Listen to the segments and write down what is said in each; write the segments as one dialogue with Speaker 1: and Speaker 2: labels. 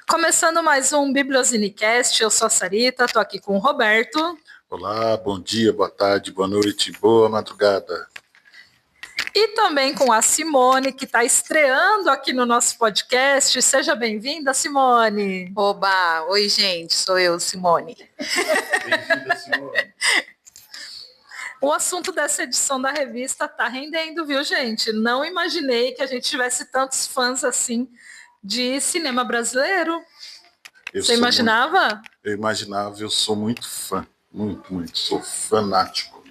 Speaker 1: Começando mais um Bibliozinecast, eu sou a Sarita, estou aqui com o Roberto.
Speaker 2: Olá, bom dia, boa tarde, boa noite, boa madrugada.
Speaker 1: E também com a Simone, que está estreando aqui no nosso podcast. Seja bem-vinda, Simone.
Speaker 3: Oba! Oi, gente, sou eu, Simone.
Speaker 2: Bem-vinda, Simone.
Speaker 1: O assunto dessa edição da revista está rendendo, viu, gente? Não imaginei que a gente tivesse tantos fãs assim de cinema brasileiro. Você imaginava?
Speaker 2: Eu imaginava, eu sou muito fã, muito, sou fanático.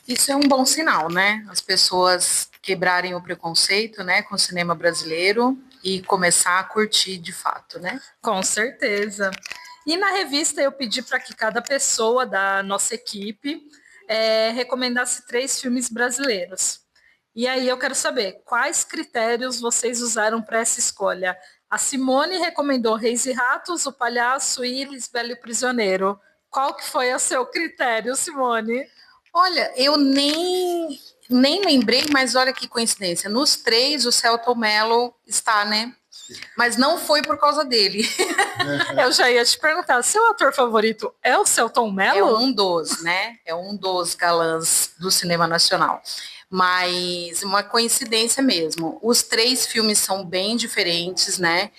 Speaker 3: Isso é um bom sinal, né? As pessoas quebrarem o preconceito, né, com o cinema brasileiro e começar a curtir de fato, né?
Speaker 1: Com certeza. E na revista eu pedi para que cada pessoa da nossa equipe recomendasse 3 filmes brasileiros. E aí eu quero saber quais critérios vocês usaram para essa escolha. A Simone recomendou Reis e Ratos, O Palhaço e Lisbela e o Prisioneiro. Qual que foi o seu critério, Simone?
Speaker 3: Olha, eu nem lembrei, mas olha que coincidência. Nos 3, o Selton Mello está, né? Mas não foi por causa dele.
Speaker 1: Eu já ia te perguntar, seu ator favorito é o Selton Mello?
Speaker 3: É um dos, né? É um dos galãs do cinema nacional. Mas uma coincidência mesmo. Os 3 filmes são bem diferentes, né?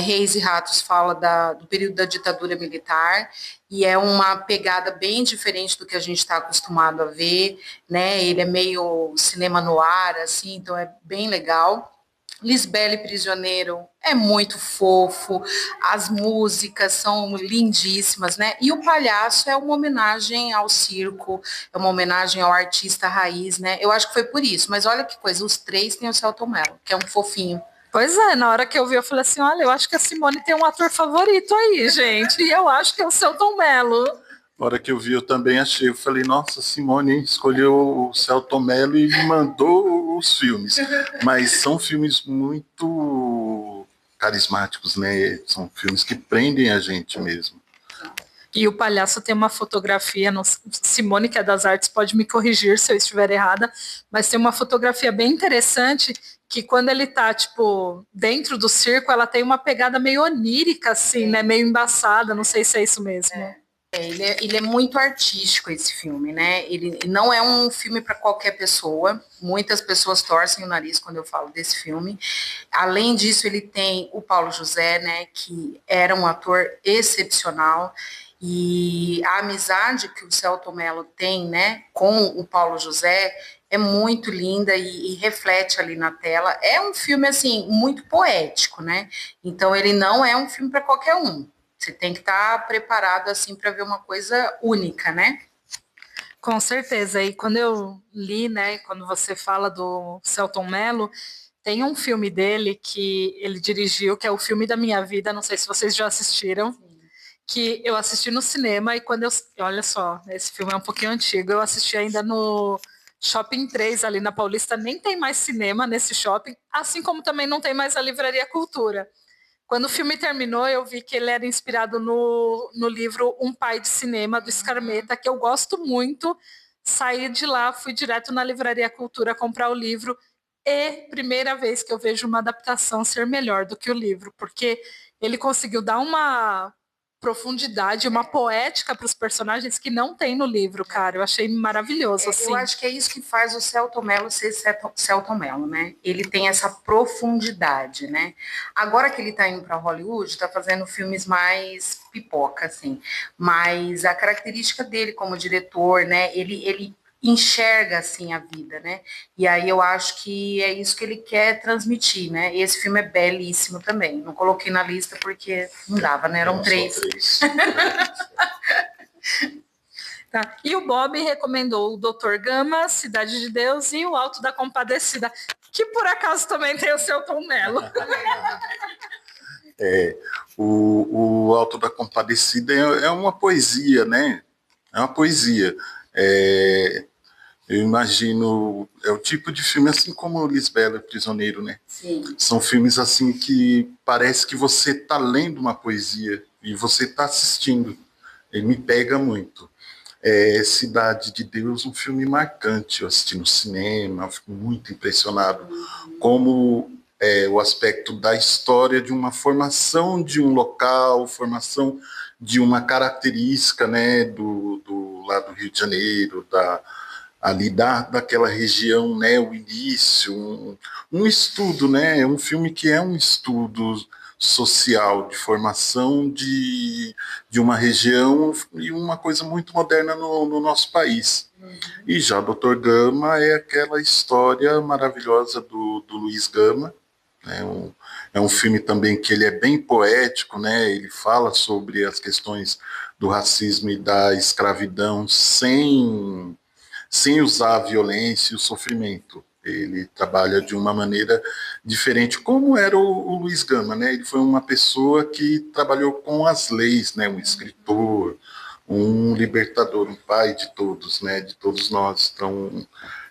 Speaker 3: Reis e Ratos fala do período da ditadura militar e é uma pegada bem diferente do que a gente está acostumado a ver, né? Ele é meio cinema noir, assim, então é bem legal. Lisbela e Prisioneiro é muito fofo, as músicas são lindíssimas, né? E o Palhaço é uma homenagem ao circo, é uma homenagem ao artista raiz, né? Eu acho que foi por isso, mas olha que coisa, os 3 têm o Selton Mello, que é um fofinho.
Speaker 1: Pois é, na hora que eu vi, eu falei assim, olha, eu acho que a Simone tem um ator favorito aí, gente, e eu acho que é o Selton Mello.
Speaker 2: Na hora que eu vi, eu também achei, eu falei, nossa, Simone escolheu o Selton Mello e me mandou os filmes. Mas são filmes muito carismáticos, né? São filmes que prendem a gente mesmo.
Speaker 1: E o Palhaço tem uma fotografia, Simone, que é das artes, pode me corrigir se eu estiver errada, mas tem uma fotografia bem interessante, que quando ele tá, tipo, dentro do circo, ela tem uma pegada meio onírica, assim, né? Meio embaçada, não sei se é isso mesmo.
Speaker 3: Ele é muito artístico, esse filme, né? Ele não é um filme para qualquer pessoa. Muitas pessoas torcem o nariz quando eu falo desse filme. Além disso, ele tem o Paulo José, né? Que era um ator excepcional. E a amizade que o Selton Mello tem, né? Com o Paulo José é muito linda e reflete ali na tela. É um filme, assim, muito poético, né? Então, ele não é um filme para qualquer um. Você tem que estar preparado assim para ver uma coisa única, né?
Speaker 1: Com certeza. E quando eu li, né, quando você fala do Selton Mello, tem um filme dele que ele dirigiu, que é o filme da minha vida, não sei se vocês já assistiram, que eu assisti no cinema e quando olha só, esse filme é um pouquinho antigo, eu assisti ainda no Shopping 3 ali na Paulista, nem tem mais cinema nesse shopping, assim como também não tem mais a Livraria Cultura. Quando o filme terminou, eu vi que ele era inspirado no livro Um Pai de Cinema, do Scarmeta, que eu gosto muito. Saí de lá, fui direto na Livraria Cultura comprar o livro. E primeira vez que eu vejo uma adaptação ser melhor do que o livro, porque ele conseguiu dar uma profundidade, uma poética para os personagens que não tem no livro, cara. Eu achei maravilhoso, assim.
Speaker 3: Eu acho que é isso que faz o Selton Mello ser Selton Mello, né? Ele tem essa profundidade, né? Agora que ele tá indo para Hollywood, tá fazendo filmes mais pipoca, assim. Mas a característica dele como diretor, né? Ele enxerga assim a vida, né? E aí eu acho que é isso que ele quer transmitir, né? E esse filme é belíssimo também. Não coloquei na lista porque não dava, né? Eram 3.
Speaker 1: Tá. E o Bob recomendou o Doutor Gama, Cidade de Deus e o Alto da Compadecida, que por acaso também tem o Selton Mello.
Speaker 2: O Alto da Compadecida é uma poesia, né? É uma poesia. Eu imagino, é o tipo de filme assim como Lisbela e Prisioneiro, né?
Speaker 3: Sim.
Speaker 2: São filmes assim que parece que você está lendo uma poesia e você está assistindo. Ele me pega muito. Cidade de Deus, um filme marcante. Eu assisti no cinema, eu fico muito impressionado como o aspecto da história, de uma formação de um local, formação de uma característica, né, lá do Rio de Janeiro, daquela região, né, o início, um estudo, né, um filme que é um estudo social, de formação de uma região e uma coisa muito moderna no nosso país. E já Dr. Gama é aquela história maravilhosa do Luiz Gama, né, é um filme também que ele é bem poético, né, ele fala sobre as questões do racismo e da escravidão sem usar a violência e o sofrimento. Ele trabalha de uma maneira diferente, como era o Luiz Gama, né? Ele foi uma pessoa que trabalhou com as leis, né? Um escritor, um libertador, um pai de todos, né? De todos nós. Então,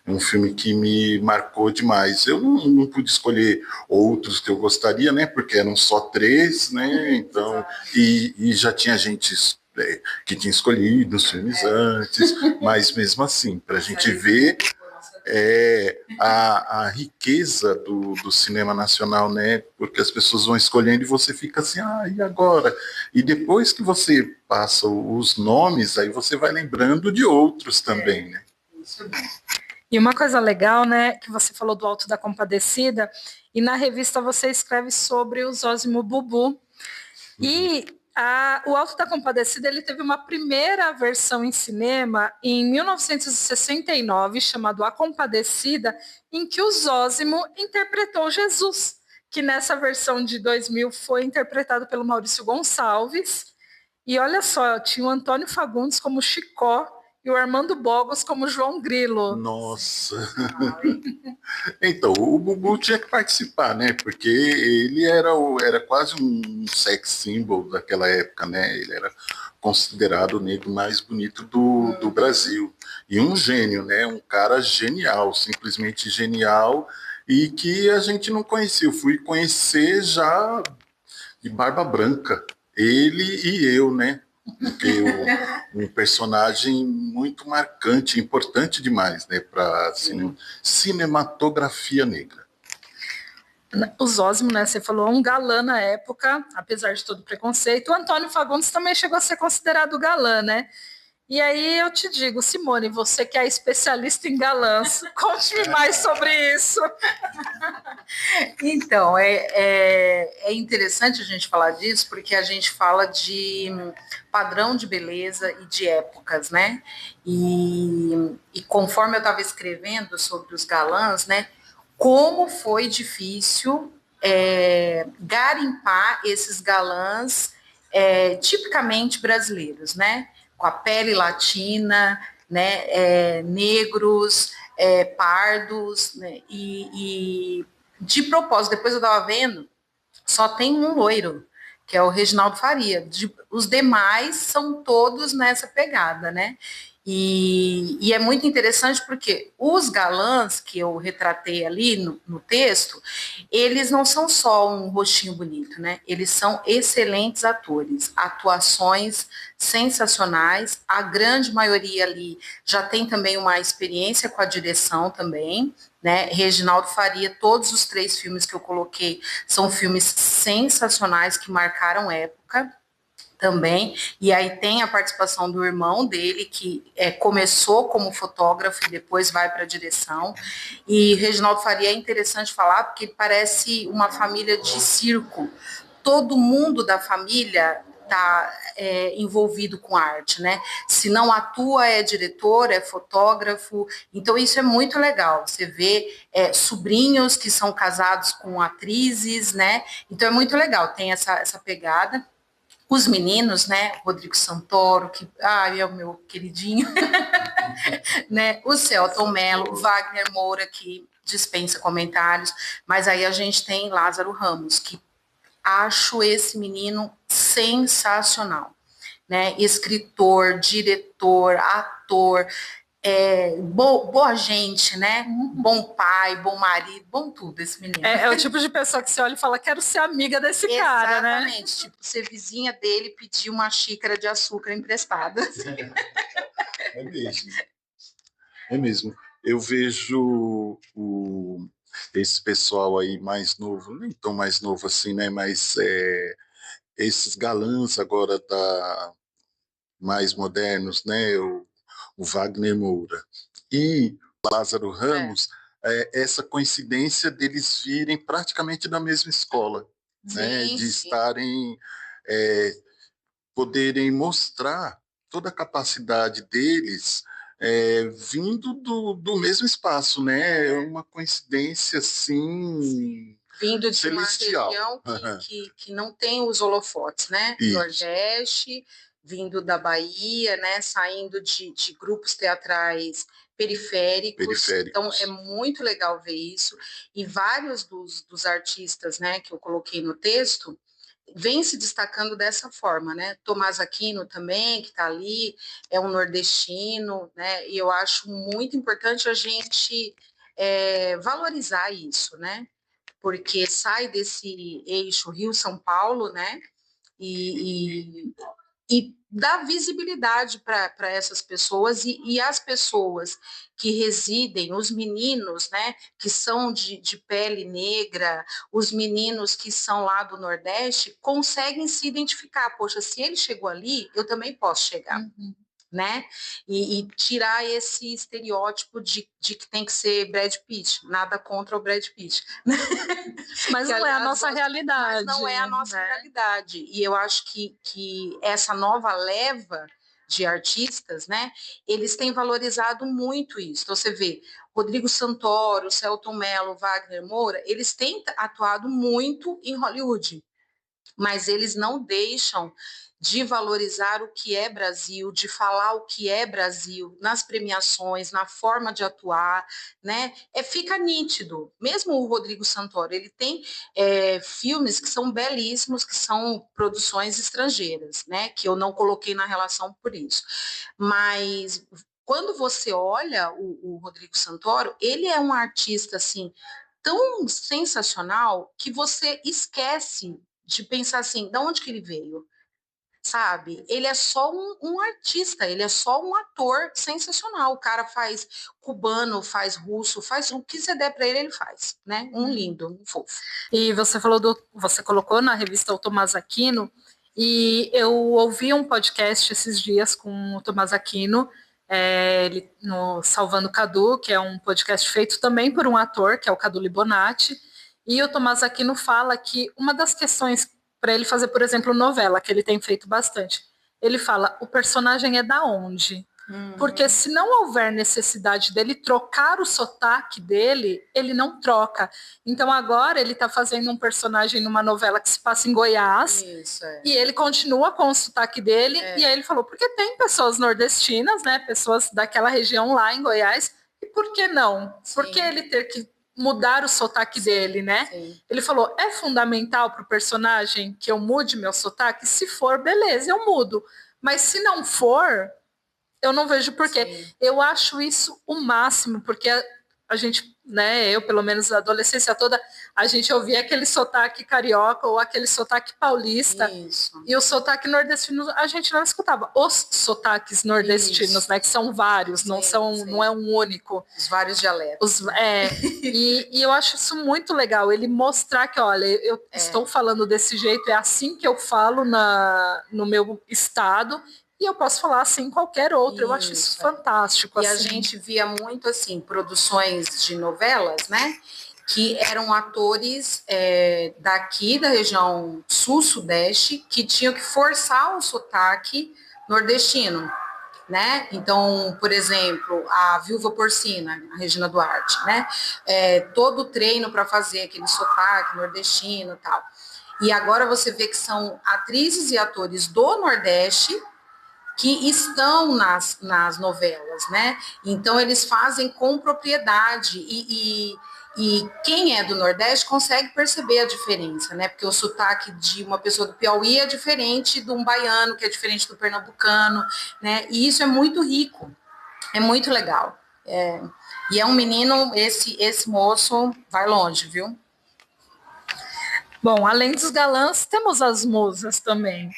Speaker 2: é um filme que me marcou demais. Eu não pude escolher outros que eu gostaria, né? Porque eram só 3, né? Então, e já tinha gente que tinha escolhido os filmes antes, mas mesmo assim, para a gente ver a riqueza do cinema nacional, né? Porque as pessoas vão escolhendo e você fica assim, e agora? E depois que você passa os nomes, aí você vai lembrando de outros também, né?
Speaker 1: E uma coisa legal, né, que você falou do Alto da Compadecida, e na revista você escreve sobre o Zósimo Bubu. E o Alto da Compadecida ele teve uma primeira versão em cinema em 1969, chamado A Compadecida, em que o Zósimo interpretou Jesus, que nessa versão de 2000 foi interpretado pelo Maurício Gonçalves. E olha só, tinha o Antônio Fagundes como Chicó e o Armando Bogos como João Grilo.
Speaker 2: Nossa! Então, o Bubu tinha que participar, né? Porque ele era quase um sex symbol daquela época, né? Ele era considerado o negro mais bonito do Brasil. E um gênio, né? Um cara genial, simplesmente genial, e que a gente não conhecia. Eu fui conhecer já de barba branca, ele e eu, né? Porque um personagem muito marcante, importante demais, né, para cinematografia negra.
Speaker 1: O Zósimo, né, você falou, um galã na época, apesar de todo o preconceito. O Antônio Fagundes também chegou a ser considerado galã, né? E aí eu te digo, Simone, você que é especialista em galãs, conte-me mais sobre isso.
Speaker 3: Então, é interessante a gente falar disso, porque a gente fala de padrão de beleza e de épocas, né? E conforme eu estava escrevendo sobre os galãs, né? Como foi difícil garimpar esses galãs tipicamente brasileiros, né? Com a pele latina, né? Negros, pardos, né? E de propósito, depois eu estava vendo, só tem um loiro, que é o Reginaldo Faria. Os demais são todos nessa pegada, né? E é muito interessante porque os galãs que eu retratei ali no texto, eles não são só um rostinho bonito, né? Eles são excelentes atores, atuações sensacionais. A grande maioria ali já tem também uma experiência com a direção também, né? Reginaldo Faria, todos os 3 filmes que eu coloquei são filmes sensacionais que marcaram época também, e aí tem a participação do irmão dele, que começou como fotógrafo e depois vai para a direção, e Reginaldo Faria é interessante falar, porque parece uma família de circo, todo mundo da família está envolvido com arte, né? Se não atua, é diretor, é fotógrafo, então isso é muito legal, você vê sobrinhos que são casados com atrizes, né? Então é muito legal, tem essa pegada. Os meninos, né, Rodrigo Santoro, que é o meu queridinho, né, o Selton Mello, Wagner Moura, que dispensa comentários, mas aí a gente tem Lázaro Ramos, que acho esse menino sensacional, né, escritor, diretor, ator, boa gente, né? Bom pai, bom marido, bom tudo esse menino.
Speaker 1: É o tipo de pessoa que você olha e fala, quero ser amiga desse cara, né?
Speaker 3: Exatamente, tipo, ser vizinha dele pedir uma xícara de açúcar emprestada.
Speaker 2: É mesmo. É mesmo. Eu vejo esse pessoal aí mais novo, nem tão mais novo assim, né? Mas esses galãs agora mais modernos, né? O Wagner Moura e o Lázaro Ramos, essa coincidência deles virem praticamente da mesma escola, né? De estarem, poderem mostrar toda a capacidade deles vindo do mesmo espaço, né? É uma coincidência assim
Speaker 3: vindo de
Speaker 2: celestial.
Speaker 3: uma região que não tem os holofotes, né?
Speaker 2: Isso.
Speaker 3: Nordeste, vindo da Bahia, né? Saindo de grupos teatrais periféricos. Então, é muito legal ver isso. E vários dos artistas, né, que eu coloquei no texto, vem se destacando dessa forma, né? Tomás Aquino também, que está ali, é um nordestino, né? E eu acho muito importante a gente valorizar isso, né? Porque sai desse eixo Rio-São Paulo, né? E dá visibilidade para essas pessoas e as pessoas que residem, os meninos, né, que são de pele negra, os meninos que são lá do Nordeste, conseguem se identificar. Poxa, se ele chegou ali, eu também posso chegar. Uhum. Né? E tirar esse estereótipo de que tem que ser Brad Pitt, nada contra o Brad Pitt.
Speaker 1: Mas não é a nossa realidade.
Speaker 3: Mas não é a nossa realidade. E eu acho que essa nova leva de artistas, né, eles têm valorizado muito isso. Então, você vê, Rodrigo Santoro, Selton Mello, Wagner Moura, eles têm atuado muito em Hollywood, mas eles não deixam de valorizar o que é Brasil, de falar o que é Brasil nas premiações, na forma de atuar, né? Fica nítido. Mesmo o Rodrigo Santoro, ele tem filmes que são belíssimos, que são produções estrangeiras, né? Que eu não coloquei na relação por isso. Mas quando você olha o Rodrigo Santoro, ele é um artista assim tão sensacional que você esquece de pensar assim, de onde que ele veio? Sabe? Ele é só um artista, ele é só um ator sensacional. O cara faz cubano, faz russo, faz o que você der para ele faz, né? Um lindo, um fofo.
Speaker 1: E você você colocou na revista o Tomás Aquino, e eu ouvi um podcast esses dias com o Tomás Aquino, ele, no Salvando Cadu, que é um podcast feito também por um ator, que é o Cadu Libonati, e o Tomás Aquino fala que uma das questões para ele fazer, por exemplo, novela, que ele tem feito bastante, ele fala, o personagem é da onde? Porque se não houver necessidade dele trocar o sotaque dele, ele não troca. Então agora ele está fazendo um personagem numa novela que se passa em Goiás, e ele continua com o sotaque dele, e aí ele falou, porque tem pessoas nordestinas, né, pessoas daquela região lá em Goiás, e por que não? Sim. Por que ele ter que mudar o sotaque dele, né? Sim. Ele falou, é fundamental para o personagem que eu mude meu sotaque? Se for, beleza, eu mudo. Mas se não for, eu não vejo porquê. Sim. Eu acho isso o máximo, porque a gente, né, eu pelo menos a adolescência toda, a gente ouvia aquele sotaque carioca ou aquele sotaque paulista. Isso. E o sotaque nordestino a gente não escutava. Os sotaques nordestinos, isso, né, que são vários, sim, não é um único.
Speaker 3: Os vários dialetos.
Speaker 1: E eu acho isso muito legal, ele mostrar que, olha, eu estou falando desse jeito, é assim que eu falo no meu estado, e eu posso falar assim em qualquer outro. Eu acho isso fantástico.
Speaker 3: E
Speaker 1: assim.
Speaker 3: A gente via muito assim, produções de novelas, né? Que eram atores daqui da região sul-sudeste que tinham que forçar o sotaque nordestino, né? Então, por exemplo, a Viúva Porcina, a Regina Duarte, né? Todo o treino para fazer aquele sotaque nordestino e tal. E agora você vê que são atrizes e atores do Nordeste que estão nas novelas, né? Então, eles fazem com propriedade e quem é do Nordeste consegue perceber a diferença, né? Porque o sotaque de uma pessoa do Piauí é diferente de um baiano, que é diferente do pernambucano, né? E isso é muito rico, é muito legal. E é um menino, esse moço vai longe, viu?
Speaker 1: Bom, além dos galãs, temos as musas também.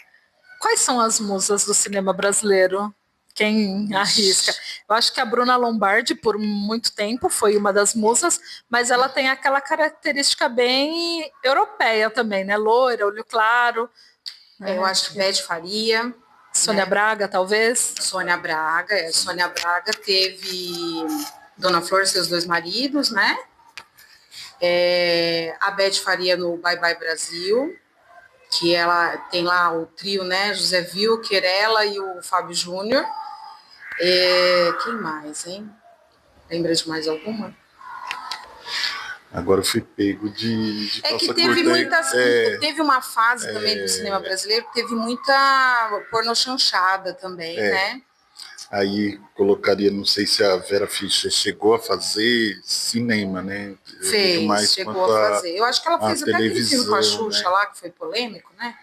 Speaker 1: Quais são as musas do cinema brasileiro quem arrisca. Eu acho que a Bruna Lombardi, por muito tempo, foi uma das musas, mas ela tem aquela característica bem europeia também, né? Loira, olho claro.
Speaker 3: Eu acho que Beth Faria.
Speaker 1: Sônia Braga, talvez.
Speaker 3: Sônia Braga. Sônia Braga teve Dona Flor, seus dois maridos, né? A Beth Faria no Bye Bye Brasil, que ela tem lá o trio, né? José Wilker, ela e o Fábio Júnior. Quem mais, hein? Lembra de mais alguma?
Speaker 2: Agora eu fui pego de
Speaker 3: que
Speaker 2: calça
Speaker 3: teve
Speaker 2: curta.
Speaker 3: muitas. Teve uma fase também do cinema brasileiro que teve muita pornô chanchada também, né?
Speaker 2: Aí colocaria, não sei se a Vera Fischer chegou a fazer cinema, né?
Speaker 3: Chegou a fazer. Eu acho que ela fez até aquele filme com a Xuxa, né? Lá, que foi polêmico, né?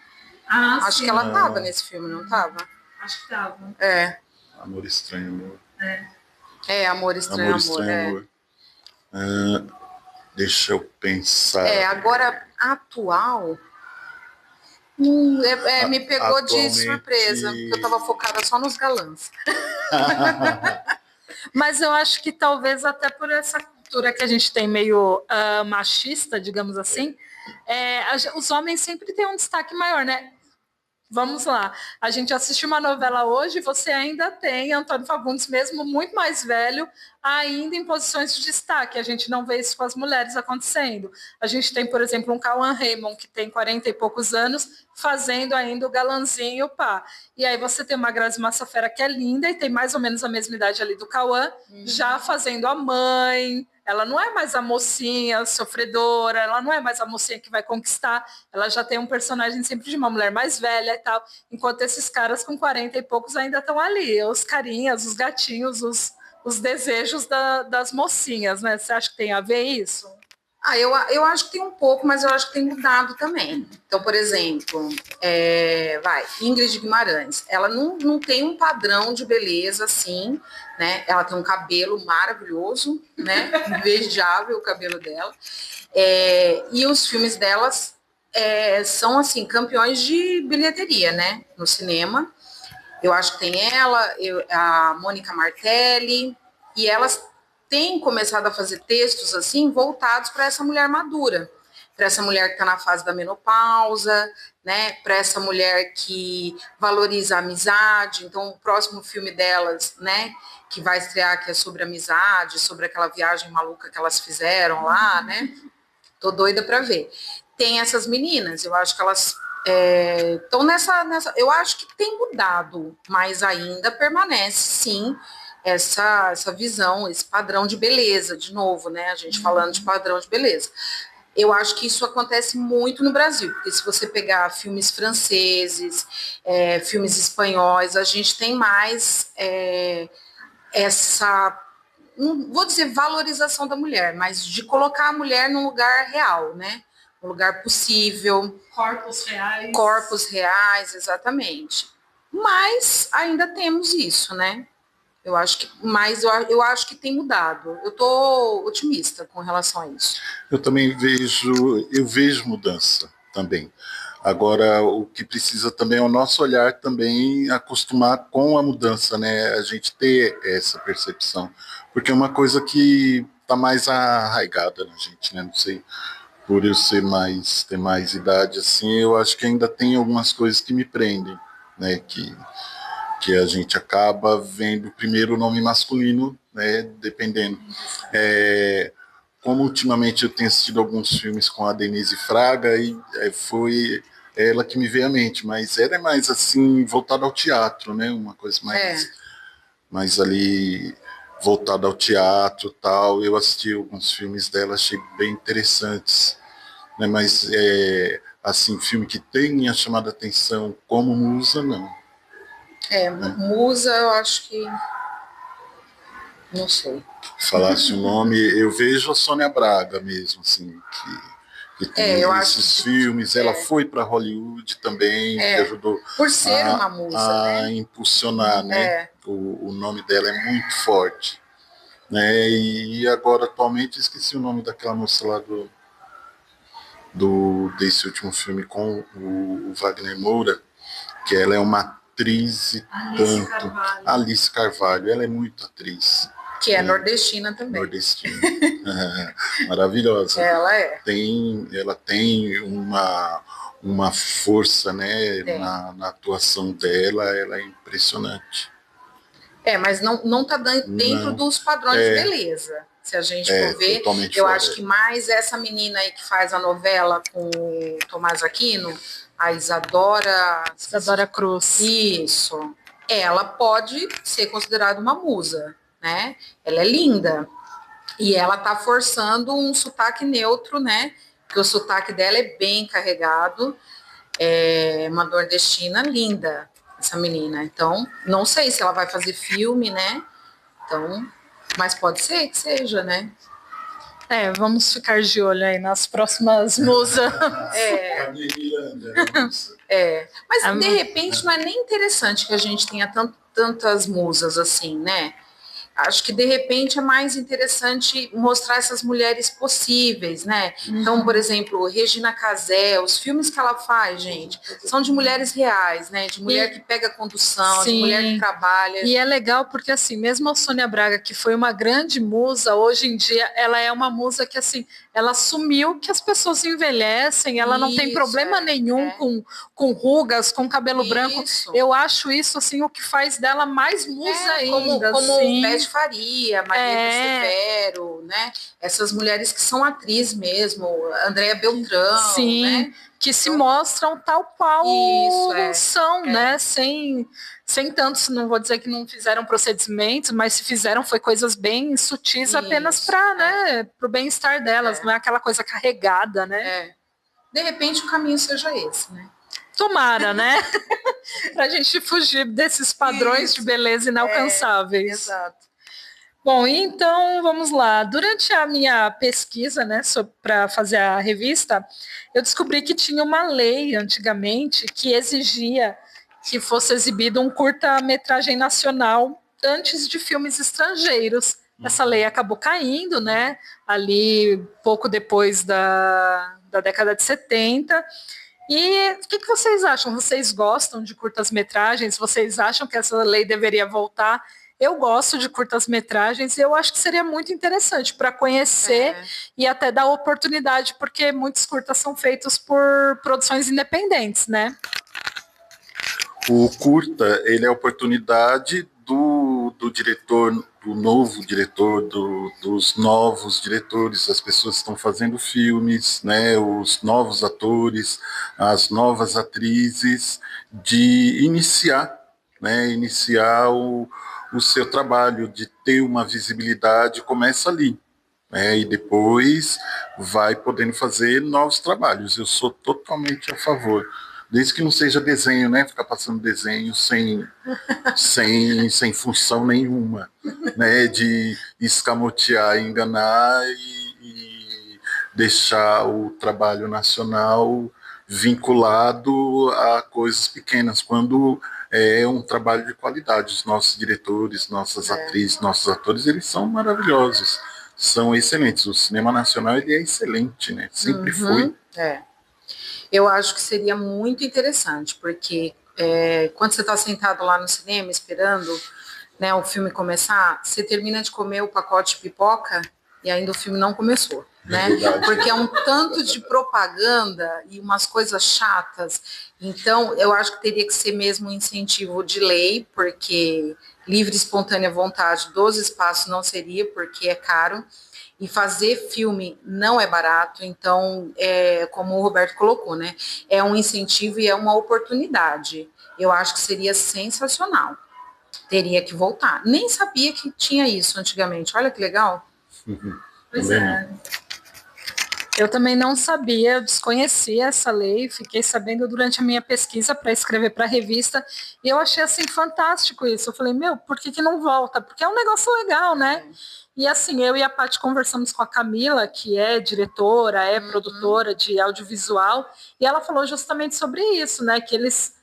Speaker 3: Acho que ela tava nesse filme, não tava?
Speaker 1: Acho que tava.
Speaker 2: Amor Estranho, Amor.
Speaker 3: Amor Estranho, Amor.
Speaker 2: Deixa eu pensar.
Speaker 3: Agora, atual... me pegou de surpresa, porque eu tava focada só nos galãs.
Speaker 1: Mas eu acho que talvez até por essa cultura que a gente tem meio machista, digamos assim, os homens sempre têm um destaque maior, né? Vamos lá, a gente assistiu uma novela hoje, você ainda tem Antônio Fagundes, mesmo muito mais velho, ainda em posições de destaque. A gente não vê isso com as mulheres acontecendo. A gente tem, por exemplo, um Cauã Raymond, que tem 40 e poucos anos, fazendo ainda o galanzinho, pá. E aí você tem uma Grazi Massafera, que é linda, e tem mais ou menos a mesma idade ali do Cauã, já fazendo a mãe. Ela não é mais a mocinha sofredora, ela não é mais a mocinha que vai conquistar, ela já tem um personagem sempre de uma mulher mais velha e tal, enquanto esses caras com 40 e poucos ainda estão ali, os carinhas, os gatinhos, os desejos das mocinhas, né? Você acha que tem a ver isso?
Speaker 3: Eu acho que tem um pouco, mas eu acho que tem mudado também. Então, por exemplo, Ingrid Guimarães, ela não tem um padrão de beleza assim, né? Ela tem um cabelo maravilhoso, né? Invejável o cabelo dela. E os filmes delas são, assim, campeões de bilheteria, né? No cinema. Eu acho que tem ela, a Mônica Martelli, e elas têm começado a fazer textos assim voltados para essa mulher madura, para essa mulher que está na fase da menopausa, né? Para essa mulher que valoriza a amizade. Então, o próximo filme delas, né? Que vai estrear, que é sobre amizade, sobre aquela viagem maluca que elas fizeram lá, né? Tô doida para ver. Tem essas meninas, eu acho que elas estão nessa. Eu acho que tem mudado, mas ainda permanece, sim, essa visão, esse padrão de beleza, de novo, né? A gente falando de padrão de beleza. Eu acho que isso acontece muito no Brasil, porque se você pegar filmes franceses, filmes espanhóis, a gente tem mais essa, não vou dizer valorização da mulher, mas de colocar a mulher num lugar real, né? Um lugar possível.
Speaker 1: Corpos reais.
Speaker 3: Corpos reais, exatamente. Mas ainda temos isso, né? Eu acho que tem mudado. Eu estou otimista com relação a isso.
Speaker 2: Eu também vejo mudança também. Agora, o que precisa também é o nosso olhar também acostumar com a mudança, né? A gente ter essa percepção. Porque é uma coisa que está mais arraigada na gente, né? Não sei, por eu ter mais idade, assim, eu acho que ainda tem algumas coisas que me prendem, né? Que a gente acaba vendo primeiro o nome masculino, né? Dependendo. Como ultimamente eu tenho assistido alguns filmes com a Denise Fraga, e foi ela que me veio à mente, mas ela é mais assim, voltada ao teatro, né? Uma coisa mais ali voltada ao teatro e tal. Eu assisti alguns filmes dela, achei bem interessantes, né? Mas assim, filme que tenha chamado a atenção como musa, não.
Speaker 3: Musa, eu acho que não sei.
Speaker 2: Falasse o nome, eu vejo a Sônia Braga mesmo, assim, que tem esses filmes. Ela foi para Hollywood também, que ajudou
Speaker 3: por ser uma musa,
Speaker 2: a impulsionar, né? O nome dela é muito forte, né? E agora, atualmente, esqueci o nome daquela moça lá desse último filme com o Wagner Moura, que ela é uma atriz e
Speaker 1: Alice
Speaker 2: tanto.
Speaker 1: Carvalho.
Speaker 2: Alice Carvalho, ela é muito atriz.
Speaker 3: Que é nordestina também.
Speaker 2: Nordestina. Maravilhosa. Ela tem uma força, né, na atuação dela, ela é impressionante.
Speaker 3: Mas não está dentro dos padrões de beleza. Se a gente for ver, eu acho que mais essa menina aí que faz a novela com o Tomás Aquino, a Isadora
Speaker 1: Cruz.
Speaker 3: Isso. Ela pode ser considerada uma musa, né? Ela é linda. E ela tá forçando um sotaque neutro, né? Porque o sotaque dela é bem carregado. É uma nordestina linda, essa menina. Então, não sei se ela vai fazer filme, né? Então, mas pode ser que seja, né?
Speaker 1: Vamos ficar de olho aí nas próximas musas.
Speaker 3: Mas de repente não é nem interessante que a gente tenha tantas musas assim, né? Acho que de repente é mais interessante mostrar essas mulheres possíveis, né? Então, por exemplo, Regina Casé, os filmes que ela faz, gente, são de mulheres reais, né? De mulher que pega condução, de mulher que trabalha.
Speaker 1: E é legal porque, assim, mesmo a Sônia Braga, que foi uma grande musa, hoje em dia ela é uma musa que, assim, ela assumiu que as pessoas envelhecem, ela não tem problema nenhum com rugas, com cabelo branco. Eu acho isso, assim, o que faz dela mais musa ainda.
Speaker 3: Como Beth Faria, Maria Severo, né? Essas mulheres que são atrizes mesmo, Andréa Beltrão, né?
Speaker 1: Que se mostram tal qual são, né? Sem tantos, não vou dizer que não fizeram procedimentos, mas se fizeram foi coisas bem sutis apenas para, né, pro bem-estar delas, não é aquela coisa carregada, né?
Speaker 3: De repente o caminho seja esse, né?
Speaker 1: Tomara, né? Pra gente fugir desses padrões de beleza inalcançáveis.
Speaker 3: Exato.
Speaker 1: Bom, então vamos lá. Durante a minha pesquisa, né, para fazer a revista, eu descobri que tinha uma lei antigamente que exigia que fosse exibido um curta-metragem nacional antes de filmes estrangeiros. Essa lei acabou caindo, né, ali pouco depois da década de 70. E o que vocês acham? Vocês gostam de curtas-metragens? Vocês acham que essa lei deveria voltar? Eu gosto de curtas-metragens e eu acho que seria muito interessante para conhecer e até dar oportunidade, porque muitos curtas são feitos por produções independentes, né?
Speaker 2: O curta, ele é a oportunidade do diretor, do novo diretor, dos novos diretores, as pessoas que estão fazendo filmes, né, os novos atores, as novas atrizes, de iniciar o seu trabalho, de ter uma visibilidade, começa ali. E depois vai podendo fazer novos trabalhos. Eu sou totalmente a favor. Desde que não seja desenho, né? Ficar passando desenho sem função nenhuma, né? De escamotear, enganar e deixar o trabalho nacional vinculado a coisas pequenas, quando é um trabalho de qualidade. Os nossos diretores, nossas atrizes, nossos atores, eles são maravilhosos, são excelentes. O cinema nacional, ele é excelente, né? Sempre foi.
Speaker 3: Eu acho que seria muito interessante, porque quando você está sentado lá no cinema esperando, né, o filme começar, você termina de comer o pacote de pipoca e ainda o filme não começou, né? Porque é um tanto de propaganda e umas coisas chatas. Então, eu acho que teria que ser mesmo um incentivo de lei, porque livre e espontânea vontade dos espaços não seria, porque é caro. E fazer filme não é barato, então, como o Roberto colocou, né? É um incentivo e é uma oportunidade. Eu acho que seria sensacional. Teria que voltar. Nem sabia que tinha isso antigamente. Olha que legal.
Speaker 1: Pois é. Eu também não sabia, eu desconhecia essa lei, fiquei sabendo durante a minha pesquisa para escrever para a revista, e eu achei assim fantástico isso. Eu falei, por que não volta? Porque é um negócio legal, né? E assim, eu e a Paty conversamos com a Camila, que é diretora, produtora de audiovisual, e ela falou justamente sobre isso, né? Que eles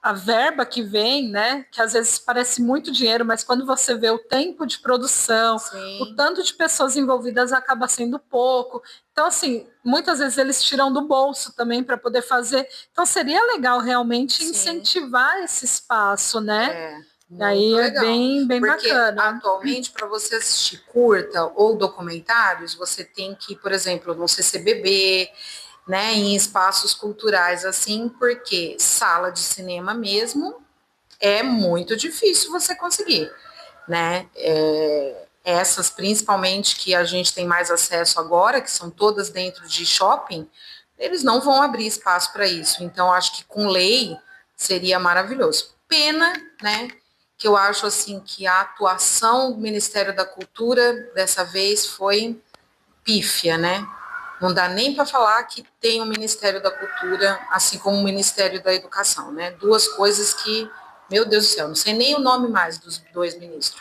Speaker 1: a verba que vem, né, que às vezes parece muito dinheiro, mas quando você vê o tempo de produção,
Speaker 3: Sim.
Speaker 1: o tanto de pessoas envolvidas acaba sendo pouco. Então, assim, muitas vezes eles tiram do bolso também para poder fazer. Então, seria legal realmente incentivar esse espaço, né?
Speaker 3: Muito
Speaker 1: aí
Speaker 3: legal.
Speaker 1: É bem
Speaker 3: Porque
Speaker 1: bacana.
Speaker 3: Atualmente, para você assistir curta ou documentários, você tem que, por exemplo, no CCBB, né, em espaços culturais assim, porque sala de cinema mesmo é muito difícil você conseguir, né? Essas principalmente que a gente tem mais acesso agora, que são todas dentro de shopping, eles não vão abrir espaço para isso. Então, acho que com lei seria maravilhoso. Pena, né? Que eu acho assim que a atuação do Ministério da Cultura dessa vez foi pífia, né? Não dá nem para falar que tem o Ministério da Cultura, assim como o Ministério da Educação, né? Duas coisas que, meu Deus do céu, não sei nem o nome mais dos dois ministros,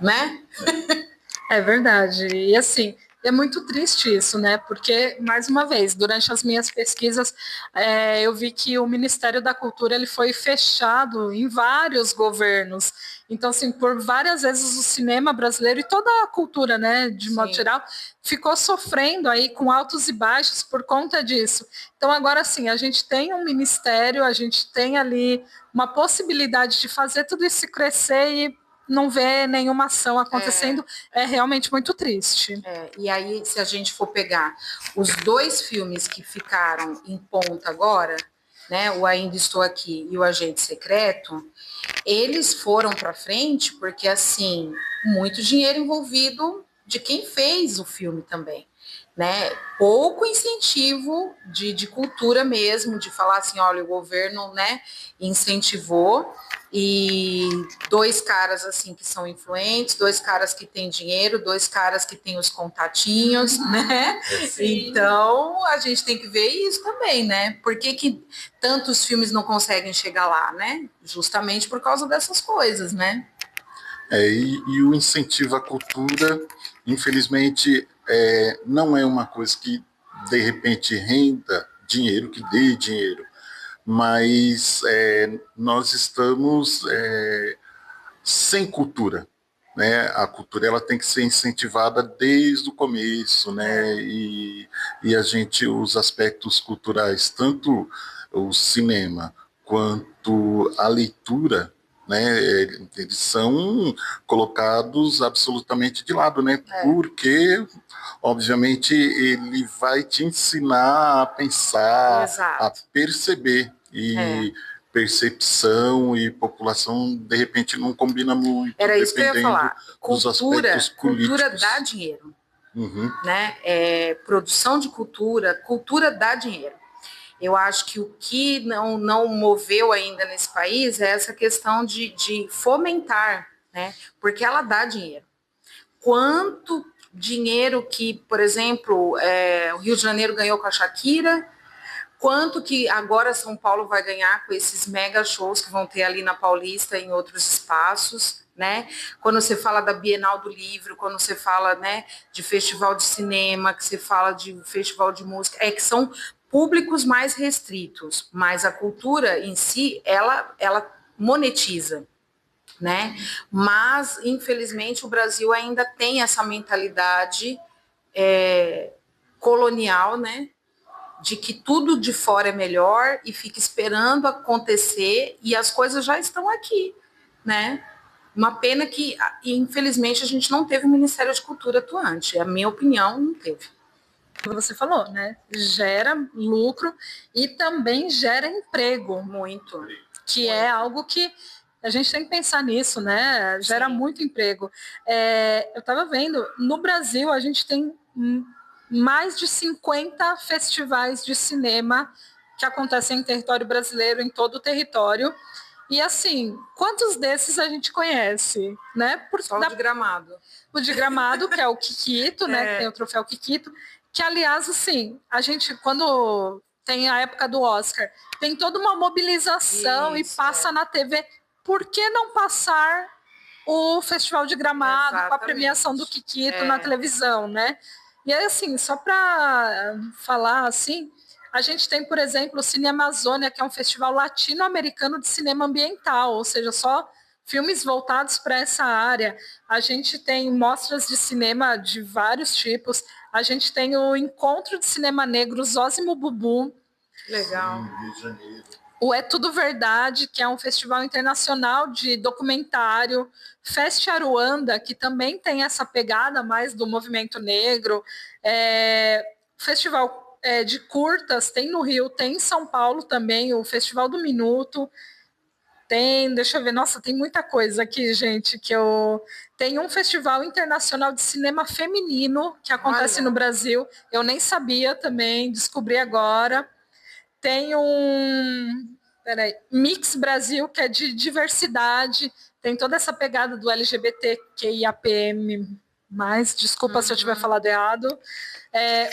Speaker 3: né?
Speaker 1: É verdade. E assim, é muito triste isso, né? Porque, mais uma vez, durante as minhas pesquisas, eu vi que o Ministério da Cultura ele foi fechado em vários governos. Então, assim, por várias vezes o cinema brasileiro e toda a cultura, né, de modo geral, ficou sofrendo aí com altos e baixos por conta disso. Então, agora sim, a gente tem um ministério, a gente tem ali uma possibilidade de fazer tudo isso crescer e não vê nenhuma ação acontecendo, é realmente muito triste.
Speaker 3: E aí, se a gente for pegar os dois filmes que ficaram em ponta agora, né, o Ainda Estou Aqui e o Agente Secreto, eles foram para frente porque, assim, muito dinheiro envolvido de quem fez o filme também, né? Pouco incentivo de cultura mesmo, de falar assim, olha, o governo, né, incentivou, e dois caras assim que são influentes, dois caras que têm dinheiro, dois caras que têm os contatinhos, né? Então a gente tem que ver isso também, né? Por que tantos filmes não conseguem chegar lá, né? Justamente por causa dessas coisas, né?
Speaker 2: E o incentivo à cultura, infelizmente, não é uma coisa que de repente renda dinheiro, que dê dinheiro, mas nós estamos sem cultura, né? A cultura ela tem que ser incentivada desde o começo, né? E a gente, os aspectos culturais, tanto o cinema quanto a leitura, né? Eles são colocados absolutamente de lado, né? Porque obviamente ele vai te ensinar a pensar, a perceber e percepção e população de repente não combina muito.
Speaker 3: Era isso que eu ia falar.
Speaker 2: Dos aspectos
Speaker 3: cultura
Speaker 2: políticos.
Speaker 3: dá dinheiro, né? Produção de cultura dá dinheiro. Eu acho que o que não moveu ainda nesse país é essa questão de fomentar, né? Porque ela dá dinheiro. Quanto dinheiro que, por exemplo, o Rio de Janeiro ganhou com a Shakira, quanto que agora São Paulo vai ganhar com esses mega shows que vão ter ali na Paulista e em outros espaços, né? Quando você fala da Bienal do Livro, quando você fala, né, de festival de cinema, que você fala de festival de música, que são públicos mais restritos, mas a cultura em si, ela monetiza, né? Mas, infelizmente, o Brasil ainda tem essa mentalidade colonial, né? De que tudo de fora é melhor e fica esperando acontecer e as coisas já estão aqui, né? Uma pena que, infelizmente, a gente não teve um Ministério de Cultura atuante. A minha opinião, não teve.
Speaker 1: Você falou, né? Gera lucro e também gera emprego.
Speaker 3: Muito.
Speaker 1: Que é algo que a gente tem que pensar nisso, né? Gera muito emprego. Eu estava vendo, no Brasil a gente tem mais de 50 festivais de cinema que acontecem em território brasileiro, em todo o território. E assim, quantos desses a gente conhece, né?
Speaker 3: Só o de Gramado.
Speaker 1: O de Gramado, que é o Kikito, né? Que tem o troféu Kikito, que aliás, assim, a gente, quando tem a época do Oscar, tem toda uma mobilização e passa na TV. Por que não passar o Festival de Gramado com a premiação do Kikito na televisão, né? E aí, assim, só para falar, assim, A gente tem, por exemplo, o Cine Amazônia, que é um festival latino-americano de cinema ambiental, ou seja, só filmes voltados para essa área. A gente tem mostras de cinema de vários tipos. A gente tem o Encontro de Cinema Negro Zósimo Bubu.
Speaker 3: Legal.
Speaker 2: Rio de Janeiro.
Speaker 1: O É Tudo Verdade, que é um festival internacional de documentário. Fest Aruanda, que também tem essa pegada mais do movimento negro. Festival de curtas, tem no Rio, tem em São Paulo também, o Festival do Minuto. Tem, deixa eu ver, nossa, tem muita coisa aqui, gente, que eu... Tem um festival internacional de cinema feminino que acontece no Brasil, eu nem sabia também, descobri agora. Tem Mix Brasil, que é de diversidade, tem toda essa pegada do LGBTQIAPM+, desculpa se eu tiver falado errado.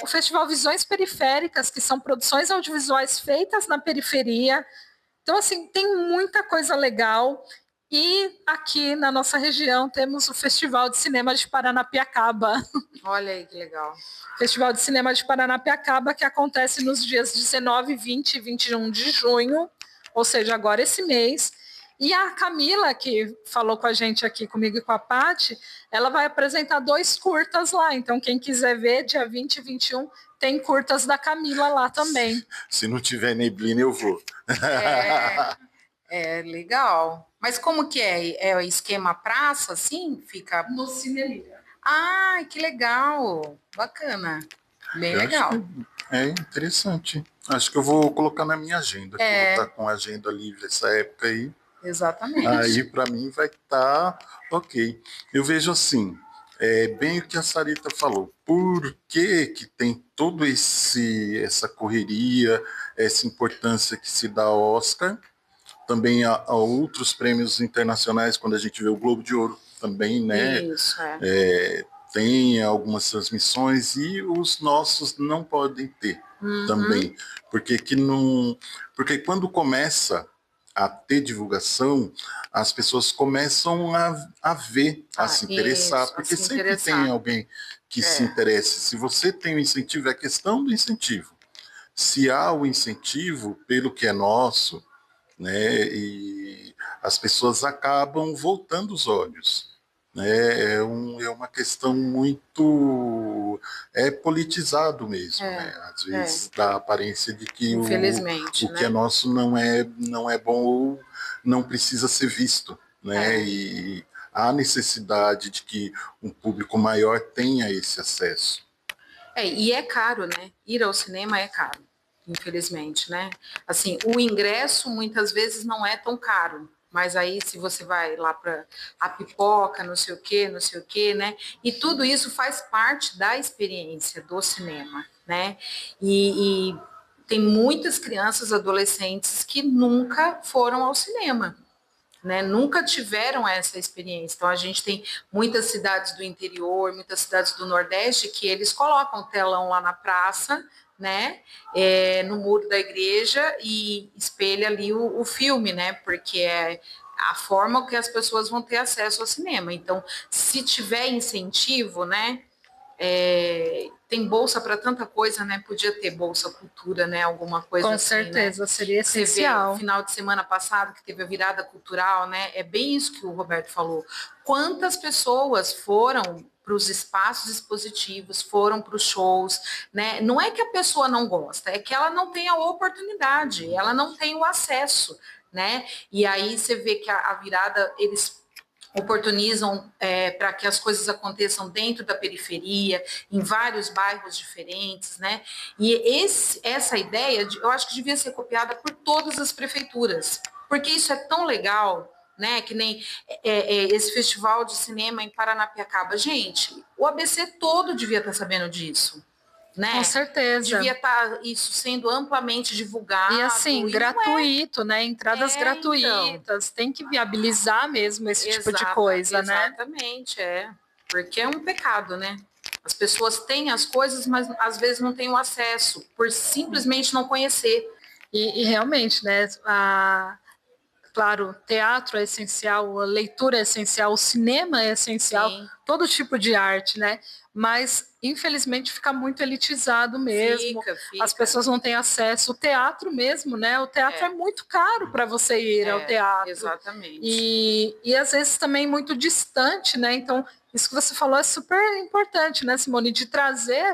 Speaker 1: O Festival Visões Periféricas, que são produções audiovisuais feitas na periferia. Então, assim, tem muita coisa legal. E aqui na nossa região temos o Festival de Cinema de Paranapiacaba.
Speaker 3: Olha aí que legal.
Speaker 1: Festival de Cinema de Paranapiacaba, que acontece nos dias 19, 20 e 21 de junho, ou seja, agora esse mês. E a Camila, que falou com a gente aqui, comigo e com a Paty, ela vai apresentar 2 curtas lá. Então, quem quiser ver, dia 20 e 21, tem curtas da Camila lá também.
Speaker 2: Se não tiver neblina, eu vou.
Speaker 3: Legal. Mas como que é? É o esquema praça, assim? Fica...
Speaker 1: No Cinelira.
Speaker 3: Ah, que legal. Bacana. Bem legal.
Speaker 2: É interessante. Acho que eu vou colocar na minha agenda, que eu vou estar com a agenda livre essa época aí.
Speaker 3: Exatamente.
Speaker 2: Aí, para mim, vai estar ok. Eu vejo assim, bem o que a Sarita falou. Por que tem todo essa correria, essa importância que se dá ao Oscar? Também a outros prêmios internacionais, quando a gente vê o Globo de Ouro também, né?
Speaker 3: Isso,
Speaker 2: tem algumas transmissões e os nossos não podem ter também. Porque quando começa a ter divulgação, as pessoas começam a ver, a se interessar,
Speaker 3: isso,
Speaker 2: porque
Speaker 3: se
Speaker 2: sempre
Speaker 3: interessar.
Speaker 2: tem alguém que se interesse. Se você tem o incentivo, é questão do incentivo. Se há o incentivo pelo que é nosso, né, e as pessoas acabam voltando os olhos. Né, é uma questão muito politizado mesmo, né? Às vezes dá a aparência de que
Speaker 3: infelizmente,
Speaker 2: o que é nosso não é bom ou não precisa ser visto, né? E há necessidade de que um público maior tenha esse acesso.
Speaker 3: E é caro, né? Ir ao cinema é caro, infelizmente, né? Assim, o ingresso muitas vezes não é tão caro, mas aí se você vai lá para a pipoca, não sei o quê, né? E tudo isso faz parte da experiência do cinema, né? E tem muitas crianças, adolescentes que nunca foram ao cinema, né, nunca tiveram essa experiência. Então, a gente tem muitas cidades do interior, muitas cidades do Nordeste, que eles colocam telão lá na praça, né, no muro da igreja e espelha ali o filme, né, porque é a forma que as pessoas vão ter acesso ao cinema. Então, se tiver incentivo, né, tem bolsa para tanta coisa, né? Podia ter bolsa cultura, né? Alguma coisa
Speaker 1: com
Speaker 3: assim,
Speaker 1: certeza,
Speaker 3: né?
Speaker 1: seria essencial.
Speaker 3: Você vê, final de semana passado, que teve a virada cultural, né? É bem isso que o Roberto falou. Quantas pessoas foram para os espaços expositivos, foram para os shows, né? Não é que a pessoa não gosta, é que ela não tem a oportunidade, ela não tem o acesso, né? E aí você vê que a virada, eles oportunizam para que as coisas aconteçam dentro da periferia, em vários bairros diferentes, né? E essa ideia, eu acho que devia ser copiada por todas as prefeituras, porque isso é tão legal, né? Que nem esse festival de cinema em Paranapiacaba. Gente, o ABC todo devia estar sabendo disso. Né?
Speaker 1: Com certeza.
Speaker 3: Devia estar isso sendo amplamente divulgado.
Speaker 1: E assim, gratuito, né? Entradas gratuitas, tem que viabilizar mesmo esse tipo de coisa, né?
Speaker 3: Exatamente, porque é um pecado, né? As pessoas têm as coisas, mas às vezes não têm o acesso, por simplesmente não conhecer.
Speaker 1: E realmente, né? Claro, teatro é essencial, a leitura é essencial, o cinema é essencial. Sim. todo tipo de arte, né? Mas, infelizmente, fica muito elitizado mesmo.
Speaker 3: Fica.
Speaker 1: As pessoas não têm acesso. O teatro mesmo, né? O teatro é muito caro para você ir ao teatro.
Speaker 3: Exatamente.
Speaker 1: E às vezes também muito distante, né? Então, isso que você falou é super importante, né, Simone? De trazer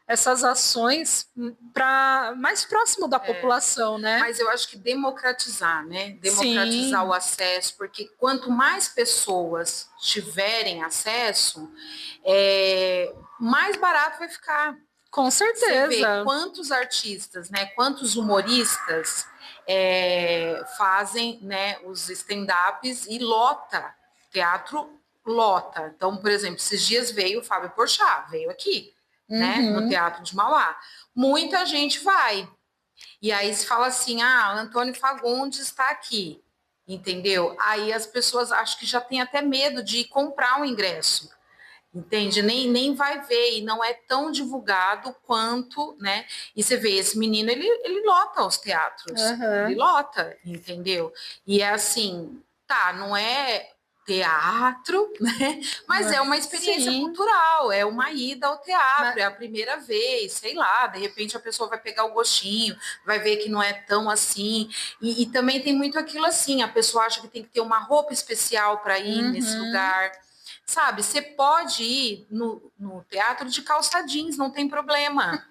Speaker 1: essas ações para mais próximo da população, né?
Speaker 3: Mas eu acho que democratizar, né? Democratizar o acesso, porque quanto mais pessoas tiverem acesso, mais barato vai ficar.
Speaker 1: Com certeza.
Speaker 3: Você vê quantos artistas, né? Quantos humoristas fazem, né? Os stand-ups e lota. Teatro lota. Então, por exemplo, esses dias veio o Fábio Porchat, veio aqui, né? No Teatro de Mauá. Muita gente vai. E aí se fala assim, Antônio Fagundes está aqui, entendeu? Aí as pessoas acho que já têm até medo de comprar um ingresso, entende? Nem vai ver, e não é tão divulgado quanto, né? E você vê, esse menino, ele lota os teatros, ele lota, entendeu? E é assim, não é teatro, né? Mas é uma experiência cultural, é uma ida ao teatro, é a primeira vez, sei lá, de repente a pessoa vai pegar o gostinho, vai ver que não é tão assim, e também tem muito aquilo assim, a pessoa acha que tem que ter uma roupa especial para ir nesse lugar, sabe? Você pode ir no teatro de calça jeans, não tem problema.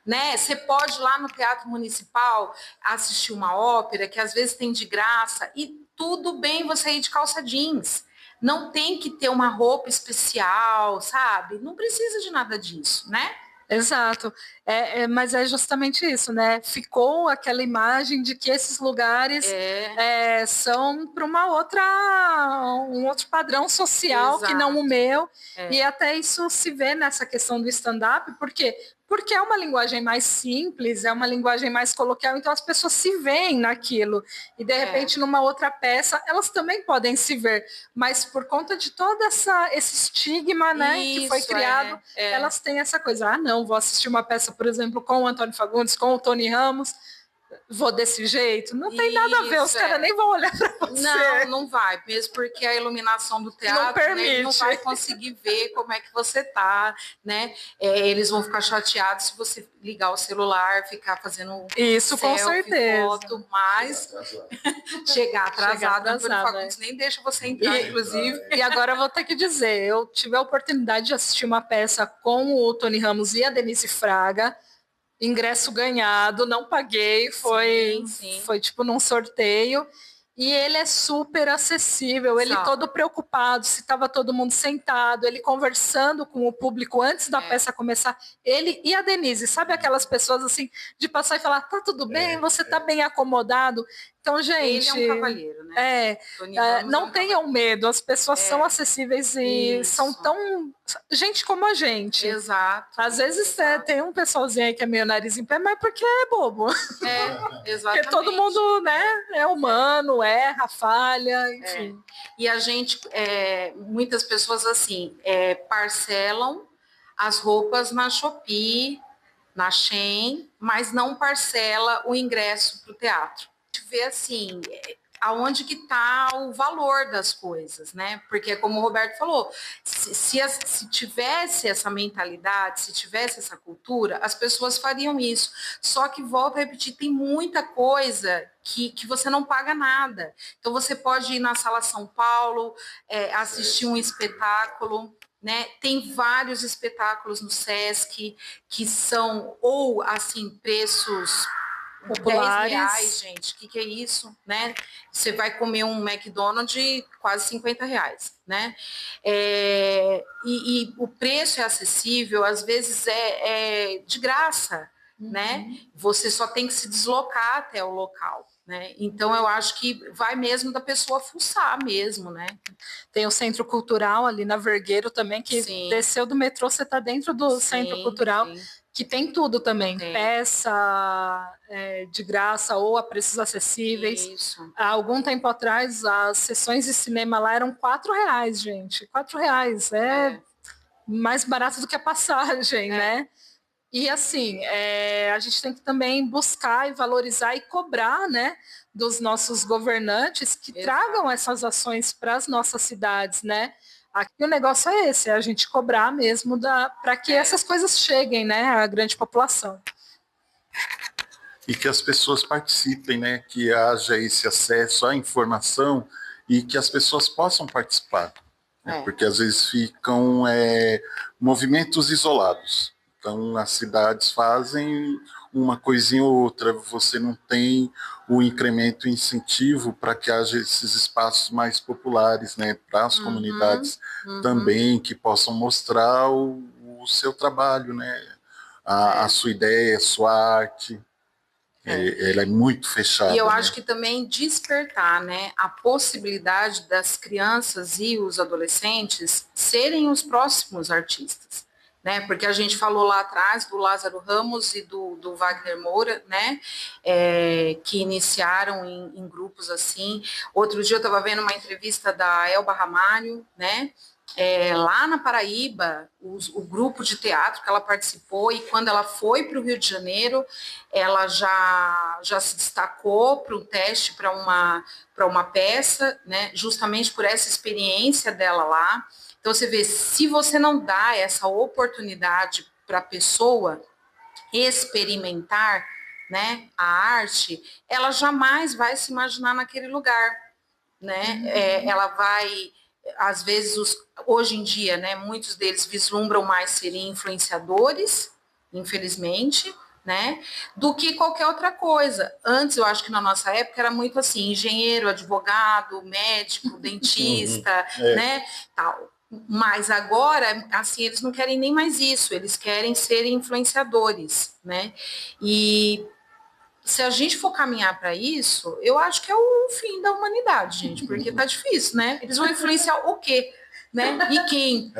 Speaker 3: Né? Você pode ir lá no Teatro Municipal assistir uma ópera que às vezes tem de graça e tudo bem você ir de calça jeans. Não tem que ter uma roupa especial, sabe? Não precisa de nada disso, né?
Speaker 1: Exato. Mas é justamente isso, né? Ficou aquela imagem de que esses lugares são para um outro padrão social que não o meu. E até isso se vê nessa questão do stand-up, porque é uma linguagem mais simples, é uma linguagem mais coloquial, então as pessoas se veem naquilo. E, de repente, numa outra peça, elas também podem se ver. Mas por conta de todo esse estigma, né, que foi criado, elas têm essa coisa. Não, vou assistir uma peça, por exemplo, com o Antônio Fagundes, com o Tony Ramos, vou desse jeito. Não tem nada a ver, os caras nem vão olhar para você.
Speaker 3: Não vai, mesmo porque a iluminação do teatro
Speaker 1: não permite.
Speaker 3: Né, não vai conseguir ver como é que você tá, né? Eles vão ficar chateados se você ligar o celular, ficar fazendo
Speaker 1: isso,
Speaker 3: selfie,
Speaker 1: com certeza.
Speaker 3: foto, mas chegar atrasado, nem deixa você entrar, inclusive.
Speaker 1: E agora eu vou ter que dizer, eu tive a oportunidade de assistir uma peça com o Tony Ramos e a Denise Fraga, ingresso ganhado, não paguei, foi tipo num sorteio, e ele é super acessível, ele todo preocupado, se estava todo mundo sentado, ele conversando com o público antes da peça começar, ele e a Denise, sabe aquelas pessoas assim, de passar e falar, tá tudo bem, você tá bem acomodado? Então, gente...
Speaker 3: Ele é um cavalheiro, né?
Speaker 1: Não tenham medo, as pessoas são acessíveis e são tão... gente como a gente.
Speaker 3: Exato.
Speaker 1: Às vezes tem um pessoalzinho aí que é meio nariz em pé, mas porque é bobo.
Speaker 3: Exatamente.
Speaker 1: Porque todo mundo, né, é humano, erra, falha, enfim.
Speaker 3: E a gente, muitas pessoas assim, parcelam as roupas na Shopee, na Shein, mas não parcela o ingresso para o teatro. Ver assim, aonde que está o valor das coisas, né? Porque como o Roberto falou, se tivesse essa mentalidade, se tivesse essa cultura, as pessoas fariam isso. Só que, volto a repetir, tem muita coisa que você não paga nada. Então você pode ir na Sala São Paulo, assistir um espetáculo, né? Tem vários espetáculos no Sesc que são, ou assim, preços populares. R$10, gente, que é isso, né? Você vai comer um McDonald's quase R$50, né? E o preço é acessível, às vezes é de graça, né? Você só tem que se deslocar até o local, né? Então eu acho que vai mesmo da pessoa fuçar mesmo, né?
Speaker 1: Tem o Centro Cultural ali na Vergueiro também, que desceu do metrô, você está dentro do Centro Cultural. Que tem tudo também, peça de graça ou a preços acessíveis.
Speaker 3: Isso.
Speaker 1: Há algum tempo atrás, as sessões de cinema lá eram R$4, gente. R$4 mais barato do que a passagem, né? E assim, a gente tem que também buscar e valorizar e cobrar, né, dos nossos governantes que tragam essas ações para as nossas cidades, né? Aqui o negócio é esse, é a gente cobrar mesmo para que essas coisas cheguem, né, à grande população.
Speaker 2: E que as pessoas participem, né, que haja esse acesso à informação e que as pessoas possam participar. Porque às vezes ficam movimentos isolados. Então, as cidades fazem uma coisinha ou outra, você não tem o incremento, o incentivo para que haja esses espaços mais populares, né, para as comunidades também, que possam mostrar o seu trabalho, né, a sua ideia, a sua arte. Ela é muito fechada.
Speaker 3: E eu acho que também despertar, né, a possibilidade das crianças e os adolescentes serem os próximos artistas, né? Porque a gente falou lá atrás do Lázaro Ramos e do Wagner Moura, né? Que iniciaram em grupos assim. Outro dia eu estava vendo uma entrevista da Elba Ramalho, né? Lá na Paraíba, o grupo de teatro que ela participou, e quando ela foi para o Rio de Janeiro, ela já se destacou para um teste para uma peça, né, justamente por essa experiência dela lá. Então, você vê, se você não dá essa oportunidade para a pessoa experimentar, né, a arte, ela jamais vai se imaginar naquele lugar, né? Ela vai... Às vezes, hoje em dia, né, muitos deles vislumbram mais serem influenciadores, infelizmente, né, do que qualquer outra coisa. Antes, eu acho que na nossa época era muito assim, engenheiro, advogado, médico, dentista, né, tal. Mas agora, assim, eles não querem nem mais isso, eles querem ser influenciadores, né, e se a gente for caminhar para isso, eu acho que é o fim da humanidade, gente, porque tá difícil, né? Eles vão influenciar o quê? Né? E quem?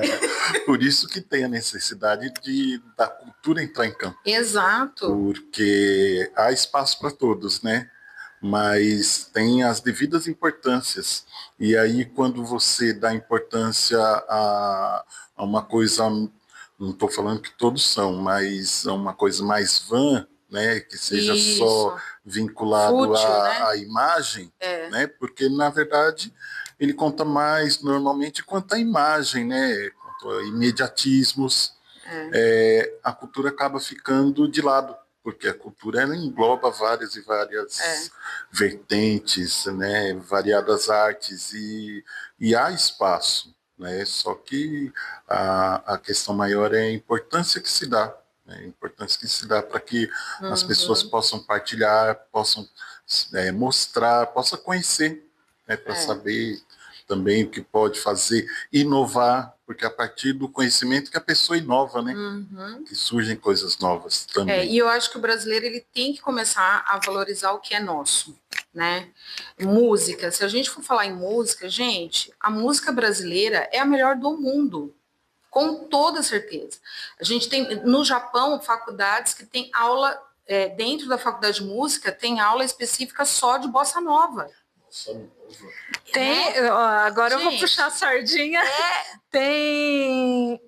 Speaker 2: Por isso que tem a necessidade da cultura entrar em campo.
Speaker 3: Exato.
Speaker 2: Porque há espaço para todos, né? Mas tem as devidas importâncias. E aí, quando você dá importância a uma coisa, não estou falando que todos são, mas a uma coisa mais vã, né, que seja só vinculado
Speaker 3: fútil,
Speaker 2: à imagem, né, porque, na verdade, ele conta mais normalmente quanto à imagem, né, quanto a imediatismos, a cultura acaba ficando de lado, porque a cultura ela engloba várias e várias vertentes, né, variadas artes, e há espaço, né, só que a questão maior é a importância que se dá, a importância que se dá para que as pessoas possam partilhar, possam mostrar, possam conhecer, né, para saber também o que pode fazer, inovar, porque a partir do conhecimento que a pessoa inova, né, que surgem coisas novas também.
Speaker 3: E eu acho que o brasileiro ele tem que começar a valorizar o que é nosso, né? Música, se a gente for falar em música, gente, a música brasileira é a melhor do mundo. Com toda certeza. A gente tem, no Japão, faculdades que tem aula, dentro da faculdade de música, tem aula específica só de bossa nova.
Speaker 2: Bossa nova.
Speaker 1: Tem, agora gente, eu vou puxar a sardinha. Tem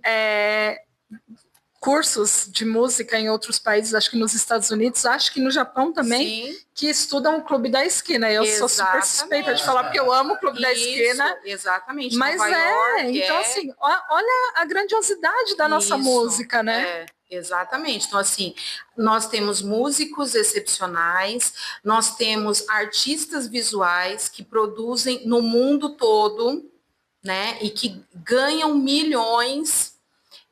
Speaker 1: cursos de música em outros países, acho que nos Estados Unidos, acho que no Japão também, sim, que estudam o Clube da Esquina. Eu sou super suspeita de falar, porque eu amo o Clube da Esquina.
Speaker 3: Exatamente.
Speaker 1: Mas Nova York, então assim, olha a grandiosidade da nossa música, né?
Speaker 3: Exatamente. Então, assim, nós temos músicos excepcionais, nós temos artistas visuais que produzem no mundo todo, né? E que ganham milhões.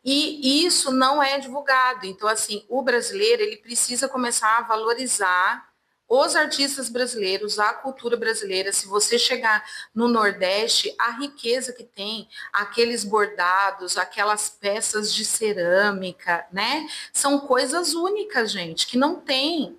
Speaker 3: E isso não é divulgado. Então, assim, o brasileiro ele precisa começar a valorizar os artistas brasileiros, a cultura brasileira. Se você chegar no Nordeste, a riqueza que tem, aqueles bordados, aquelas peças de cerâmica, né? São coisas únicas, gente, que não tem.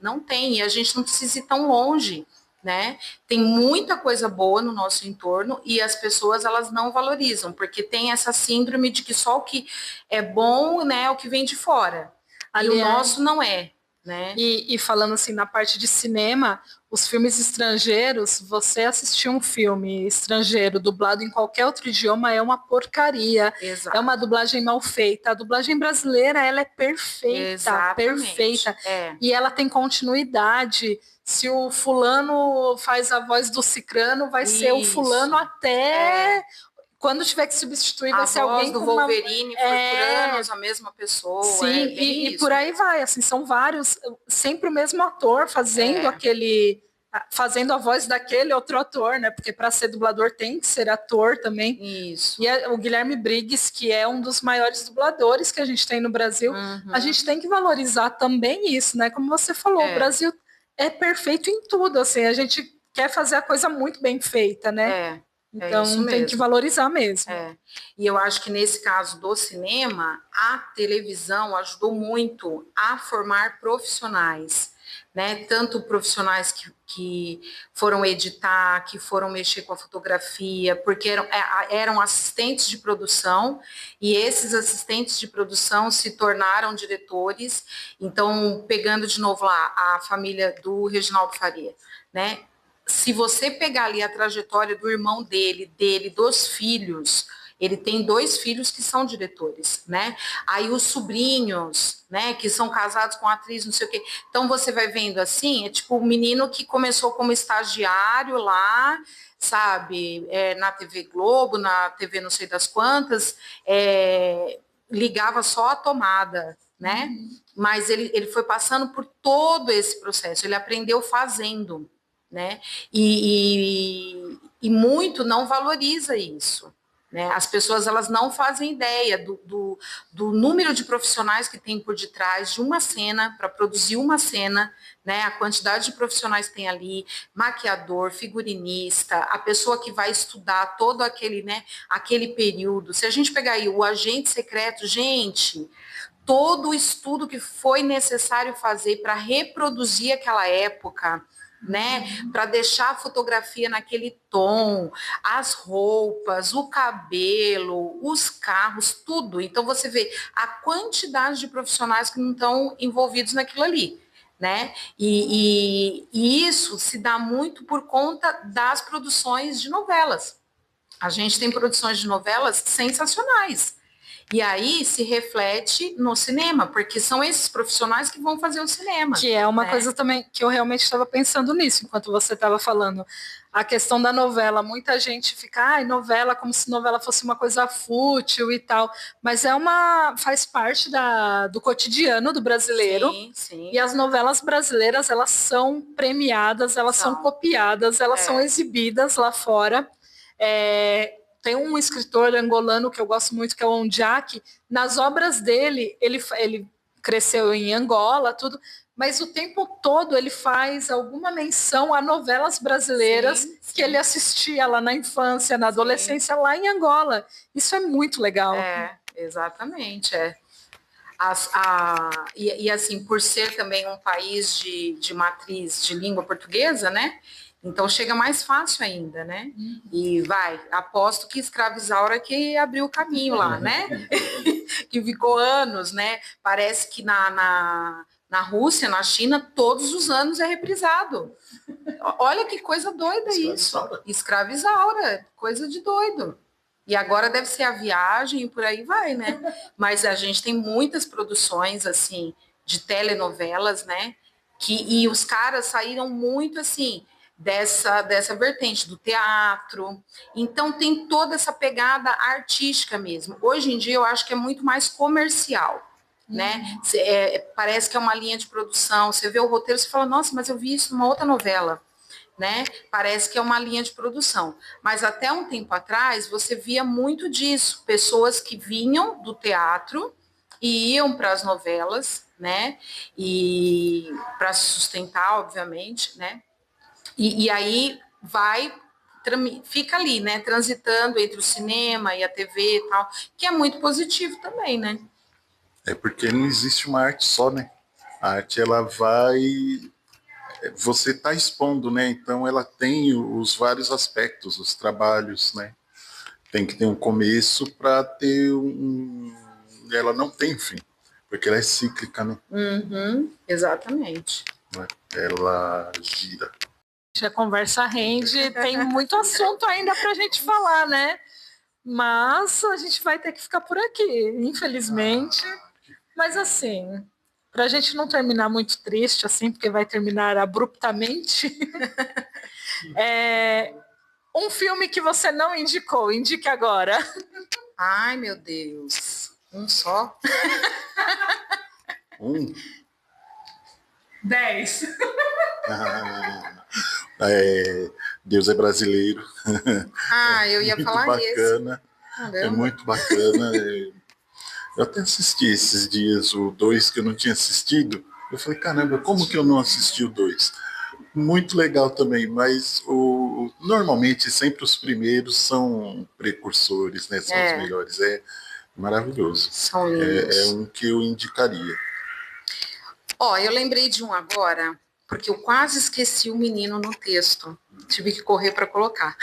Speaker 3: E a gente não precisa ir tão longe. Né? Tem muita coisa boa no nosso entorno e as pessoas elas não valorizam, porque tem essa síndrome de que só o que é bom, né, é o que vem de fora. E o nosso não é. Né?
Speaker 1: E falando assim, na parte de cinema, os filmes estrangeiros, você assistir um filme estrangeiro dublado em qualquer outro idioma é uma porcaria.
Speaker 3: Exato.
Speaker 1: É uma dublagem mal feita. A dublagem brasileira, ela é perfeita.
Speaker 3: Exatamente.
Speaker 1: Perfeita. E ela tem continuidade. Se o fulano faz a voz do cicrano, vai ser o fulano até... quando tiver que substituir,
Speaker 3: A
Speaker 1: vai ser
Speaker 3: voz
Speaker 1: alguém
Speaker 3: do
Speaker 1: com
Speaker 3: Wolverine foi por anos a mesma pessoa.
Speaker 1: Sim, e por aí vai, assim, são vários, sempre o mesmo ator fazendo a voz daquele outro ator, né? Porque para ser dublador tem que ser ator também.
Speaker 3: Isso.
Speaker 1: E o Guilherme Briggs, que é um dos maiores dubladores que a gente tem no Brasil, a gente tem que valorizar também isso, né? Como você falou, o Brasil é perfeito em tudo, assim, a gente quer fazer a coisa muito bem feita, né? Então tem que valorizar mesmo.
Speaker 3: E eu acho que nesse caso do cinema, a televisão ajudou muito a formar profissionais, né? Tanto profissionais que foram editar, que foram mexer com a fotografia, porque eram assistentes de produção, e esses assistentes de produção se tornaram diretores. Então, pegando de novo lá a família do Reginaldo Faria, né? Se você pegar ali a trajetória do irmão dele, dos filhos, ele tem 2 filhos que são diretores, né? Aí os sobrinhos, né, que são casados com atriz, não sei o quê. Então você vai vendo assim, é tipo o menino que começou como estagiário lá, sabe, na TV Globo, na TV não sei das quantas, ligava só a tomada, né? Mas ele foi passando por todo esse processo, ele aprendeu fazendo, né? E muito não valoriza isso, né? As pessoas elas não fazem ideia do número de profissionais que tem por detrás de uma cena, para produzir uma cena, né? A quantidade de profissionais que tem ali, maquiador, figurinista, a pessoa que vai estudar todo aquele, né, aquele período. Se a gente pegar aí o agente secreto, gente, todo o estudo que foi necessário fazer para reproduzir aquela época, né, para deixar a fotografia naquele tom, as roupas, o cabelo, os carros, tudo. Então você vê a quantidade de profissionais que não estão envolvidos naquilo ali, né? E isso se dá muito por conta das produções de novelas. A gente tem produções de novelas sensacionais. E aí se reflete no cinema, porque são esses profissionais que vão fazer o cinema.
Speaker 1: Que é uma coisa também que eu realmente estava pensando nisso, enquanto você estava falando. A questão da novela, muita gente fica, novela, como se novela fosse uma coisa fútil e tal, mas faz parte do cotidiano do brasileiro.
Speaker 3: Sim, sim.
Speaker 1: E as novelas brasileiras, elas são premiadas, elas são copiadas, elas são exibidas lá fora. Tem um escritor angolano que eu gosto muito, que é o Ondiak. Nas obras dele, ele cresceu em Angola, tudo, mas o tempo todo ele faz alguma menção a novelas brasileiras que ele assistia lá na infância, na adolescência, lá em Angola. Isso é muito legal.
Speaker 3: Exatamente, E assim, por ser também um país de matriz de língua portuguesa, né? Então chega mais fácil ainda, né? E aposto que Escravizaura que abriu o caminho lá, né? Que ficou anos, né? Parece que na Rússia, na China, todos os anos é reprisado. Olha que coisa doida isso. Escravizaura, coisa de doido. E agora deve ser A Viagem e por aí vai, né? Mas a gente tem muitas produções, assim, de telenovelas, né? E os caras saíram muito, assim, dessa vertente do teatro. Então tem toda essa pegada artística mesmo. Hoje em dia eu acho que é muito mais comercial, né? Parece que é uma linha de produção. Você vê o roteiro, você fala, nossa, mas eu vi isso numa outra novela, né? Parece que é uma linha de produção. Mas até um tempo atrás você via muito disso, pessoas que vinham do teatro e iam para as novelas, né? E para se sustentar, obviamente, né? E aí fica ali, né, transitando entre o cinema e a TV e tal, que é muito positivo também, né?
Speaker 2: É porque não existe uma arte só, né? A arte, ela vai... Você está expondo, né? Então, ela tem os vários aspectos, os trabalhos, né? Tem que ter um começo para ter Ela não tem fim, porque ela é cíclica, né?
Speaker 3: Exatamente.
Speaker 2: Ela gira.
Speaker 1: A conversa rende, tem muito assunto ainda para a gente falar, né? Mas a gente vai ter que ficar por aqui, infelizmente. Mas assim, para a gente não terminar muito triste, assim, porque vai terminar abruptamente, Um filme que você não indicou, indique agora.
Speaker 3: Ai, meu Deus. Um só?
Speaker 1: 10.
Speaker 2: Deus é brasileiro.
Speaker 3: Eu ia
Speaker 2: muito
Speaker 3: falar
Speaker 2: bacana.
Speaker 3: esse.
Speaker 2: É muito bacana. Eu até assisti esses dias o 2 que eu não tinha assistido. Eu falei, caramba, como que eu não assisti o 2? Muito legal também, mas normalmente sempre os primeiros são precursores, né? São os melhores. É maravilhoso.
Speaker 3: São lindos.
Speaker 2: É um que eu indicaria.
Speaker 3: Eu lembrei de um agora, porque eu quase esqueci o menino no texto. Tive que correr para colocar.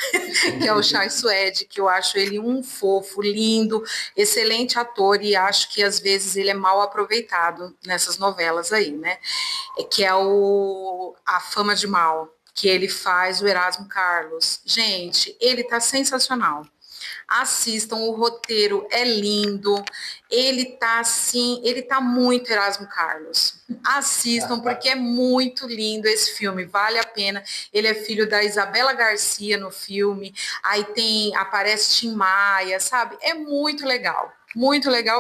Speaker 3: Que é o Chai Suede, que eu acho ele um fofo, lindo, excelente ator, e acho que às vezes ele é mal aproveitado nessas novelas aí, né? Que é A Fama de Mal, que ele faz o Erasmo Carlos. Gente, ele tá sensacional. Assistam, o roteiro é lindo, ele tá muito Erasmo Carlos. Assistam, porque é muito lindo esse filme, vale a pena. Ele é filho da Isabela Garcia no filme, aí aparece Tim Maia, sabe? É muito legal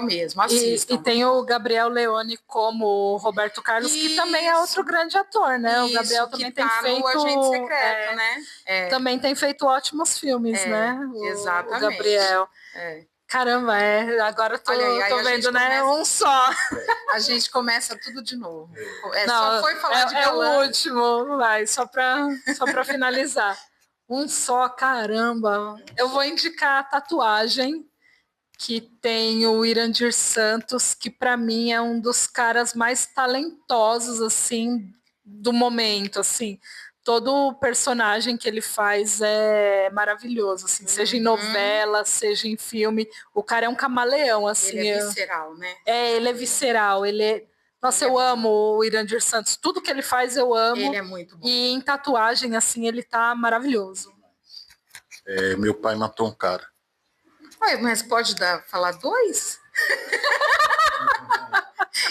Speaker 3: mesmo, assistam.
Speaker 1: E tem o Gabriel Leone como Roberto Carlos, que também é outro grande ator, né? O Gabriel também tem feito...
Speaker 3: O Agente Secreto, né?
Speaker 1: Também tem feito ótimos filmes, né?
Speaker 3: Exatamente.
Speaker 1: O Gabriel. Caramba, agora tô vendo, né? Um só.
Speaker 3: A gente começa tudo de novo.
Speaker 1: Não,
Speaker 3: só foi falar de galã.
Speaker 1: É o último, vai, só pra finalizar. Um só, caramba. Eu vou indicar a Tatuagem, que tem o Irandir Santos, que para mim é um dos caras mais talentosos, assim, do momento, assim. Todo personagem que ele faz é maravilhoso, assim, seja em novela, seja em filme. O cara é um camaleão, assim.
Speaker 3: Ele é visceral, né?
Speaker 1: Ele é visceral, Nossa, eu amo o Irandir Santos. Tudo que ele faz, eu amo.
Speaker 3: Ele é muito bom.
Speaker 1: E em Tatuagem, assim, ele tá maravilhoso.
Speaker 2: Meu pai matou um cara.
Speaker 3: Mas pode falar 2?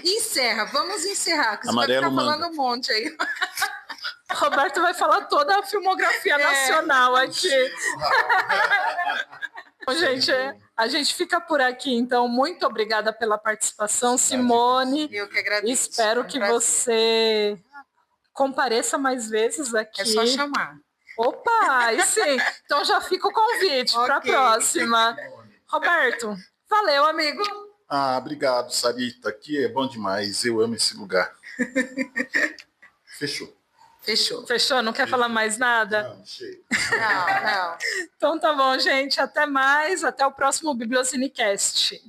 Speaker 3: Encerra, vamos encerrar, porque você vai ficar falando um monte aí.
Speaker 1: Roberto vai falar toda a filmografia nacional aqui. Bom, gente, a gente fica por aqui, então. Muito obrigada pela participação, Simone.
Speaker 3: Eu que agradeço.
Speaker 1: Espero que você compareça mais vezes aqui.
Speaker 3: É só chamar.
Speaker 1: Opa, aí sim. Então já fica o convite para a próxima. Roberto, valeu, amigo.
Speaker 2: Obrigado, Sarita. Aqui é bom demais. Eu amo esse lugar. Fechou.
Speaker 1: Fechou? Não quer falar mais nada?
Speaker 2: Não, chega.
Speaker 3: Não.
Speaker 1: Então tá bom, gente. Até mais. Até o próximo Bibliocinecast.